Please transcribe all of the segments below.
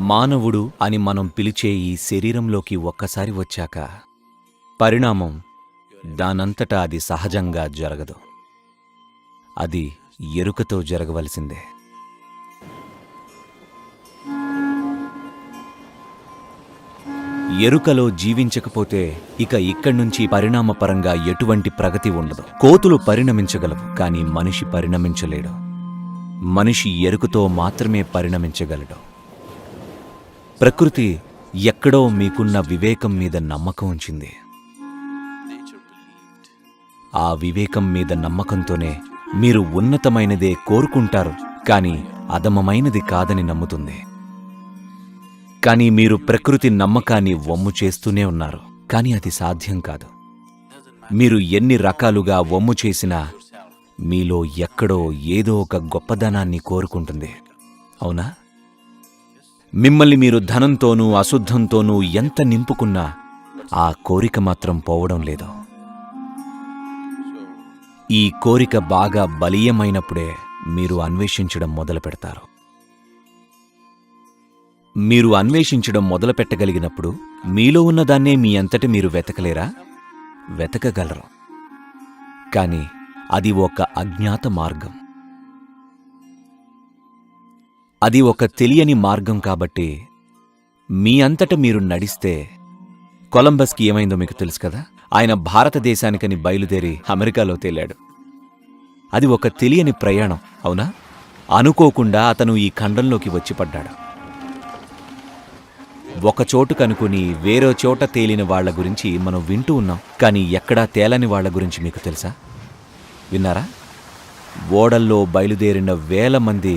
మానవుడు అని మనం పిలిచే ఈ శరీరంలోకి ఒక్కసారి వచ్చాక పరిణామం దానంతటా అది సహజంగా జరగదు. అది ఎరుకతో జరగవలసిందే. ఎరుకలో జీవించకపోతే ఇక ఇక్కడ్నుంచి పరిణామపరంగా ఎటువంటి ప్రగతి ఉండదు. కోతులు పరిణమించగలవు, కానీ మనిషి పరిణమించలేడు. మనిషి ఎరుకతో మాత్రమే పరిణమించగలడు. ప్రకృతి ఎక్కడో మీకున్న వివేకం మీద నమ్మకం ఉంచింది. ఆ వివేకం మీద నమ్మకంతోనే మీరు ఉన్నతమైనదే కోరుకుంటారు, కానీ అధమమైనది కాదని నమ్ముతుంది. కానీ మీరు ప్రకృతి నమ్మకాన్ని వమ్ము చేస్తూనే ఉన్నారు, కానీ అది సాధ్యం కాదు. మీరు ఎన్ని రకాలుగా వమ్ము చేసినా మీలో ఎక్కడో ఏదో ఒక గొప్పదనాన్ని కోరుకుంటుంది, అవునా? మిమ్మల్ని మీరు ధనంతోనూ అశుద్ధంతోనూ ఎంత నింపుకున్నా ఆ కోరిక మాత్రం పోవడం లేదు. ఈ కోరిక బాగా బలీయమైనప్పుడే మీరు అన్వేషించడం మొదలుపెడతారు. మీరు అన్వేషించడం మొదలుపెట్టగలిగినప్పుడు మీలో ఉన్నదాన్నే మీ అంతటి మీరు వెతకలేరా? వెతకగలరు, కానీ అది ఒక అజ్ఞాత మార్గం. అది ఒక తెలియని మార్గం. కాబట్టి మీ అంతట మీరు నడిస్తే కొలంబస్కి ఏమైందో మీకు తెలుసు కదా. ఆయన భారతదేశానికని బయలుదేరి అమెరికాలో తేలాడు. అది ఒక తెలియని ప్రయాణం, అవునా? అనుకోకుండా అతను ఈ ఖండంలోకి వచ్చి పడ్డాడు. ఒక చోటు కనుకొని వేరే చోట తేలిన వాళ్ల గురించి మనం వింటూ ఉన్నాం, కానీ ఎక్కడా తేలని వాళ్ల గురించి మీకు తెలుసా? విన్నారా? ఓడల్లో బయలుదేరిన వేల మంది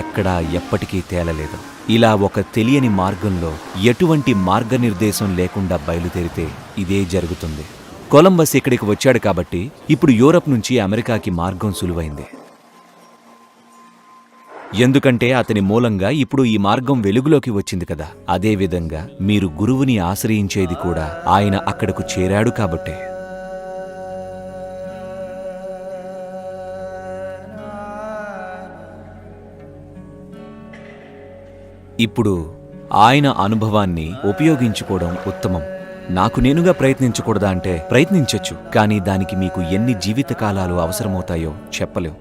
ఎక్కడా ఎప్పటికీ తేలలేదు. ఇలా ఒక తెలియని మార్గంలో ఎటువంటి మార్గనిర్దేశం లేకుండా బయలుదేరితే ఇదే జరుగుతుంది. కొలంబస్ ఇక్కడికి వచ్చాడు కాబట్టి ఇప్పుడు యూరప్ నుంచి అమెరికాకి మార్గం సులువైంది. ఎందుకంటే అతని మూలంగా ఇప్పుడు ఈ మార్గం వెలుగులోకి వచ్చింది కదా. అదేవిధంగా మీరు గురువుని ఆశ్రయించేది కూడా ఆయన అక్కడకు చేరాడు కాబట్టే. ఇప్పుడు ఆయన అనుభవాన్ని ఉపయోగించుకోవడం ఉత్తమం. నాకు నేనుగా ప్రయత్నించకూడదా అంటే ప్రయత్నించొచ్చు, కానీ దానికి మీకు ఎన్ని జీవితకాలాలు అవసరమవుతాయో చెప్పలేం.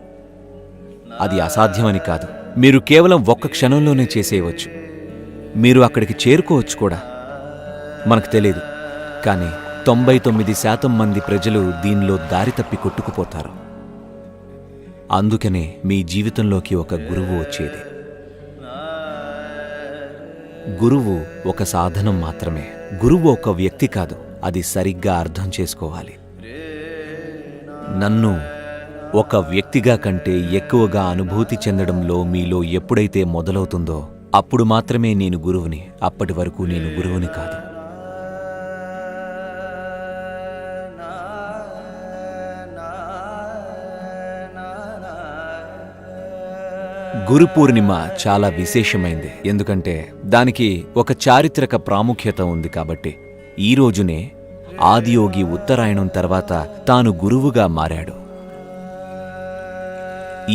అది అసాధ్యమని కాదు, మీరు కేవలం ఒక్క క్షణంలోనే చేసేయవచ్చు. మీరు అక్కడికి చేరుకోవచ్చు కూడా. మనకు తెలియదు, కానీ 99% మంది ప్రజలు దీనిలో దారి తప్పి కొట్టుకుపోతారు. అందుకనే మీ జీవితంలోకి ఒక గురువు వచ్చేది. గురువు ఒక సాధనం మాత్రమే. గురువు ఒక వ్యక్తి కాదు, అది సరిగ్గా అర్థం చేసుకోవాలి. నన్ను ఒక వ్యక్తిగా కంటే ఎక్కువగా అనుభూతి చెందడంలో మీలో ఎప్పుడైతే మొదలవుతుందో అప్పుడు మాత్రమే నేను గురువుని. అప్పటి వరకు నేను గురువుని కాదు. గురు పూర్ణిమ చాలా విశేషమైంది, ఎందుకంటే దానికి ఒక చారిత్రక ప్రాముఖ్యత ఉంది. కాబట్టి ఈ రోజునే ఆదియోగి ఉత్తరాయణం తర్వాత తాను గురువుగా మారాడు.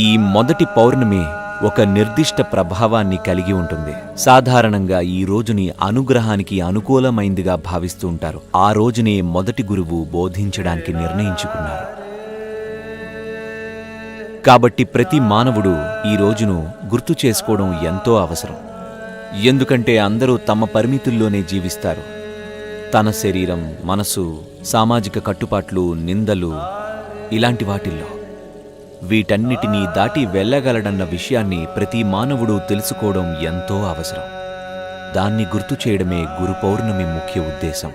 ఈ మొదటి పౌర్ణమి ఒక నిర్దిష్ట ప్రభావాన్ని కలిగి ఉంటుంది. సాధారణంగా ఈ రోజుని అనుగ్రహానికి అనుకూలమైందిగా భావిస్తూ ఉంటారు. ఆ రోజునే మొదటి గురువు బోధించడానికి నిర్ణయించుకున్నారు. కాబట్టి ప్రతి మానవుడు ఈ రోజును గుర్తు చేసుకోవడం ఎంతో అవసరం. ఎందుకంటే అందరూ తమ పరిమితుల్లోనే జీవిస్తారు. తన శరీరం, మనసు, సామాజిక కట్టుబాట్లు, నిందలు, ఇలాంటి వాటిల్లో వీటన్నిటినీ దాటి వెళ్ళగలడన్న విషయాన్ని ప్రతి మానవుడు తెలుసుకోవడం ఎంతో అవసరం. దాన్ని గుర్తు చేయడమే గురు పౌర్ణమి ముఖ్య ఉద్దేశం.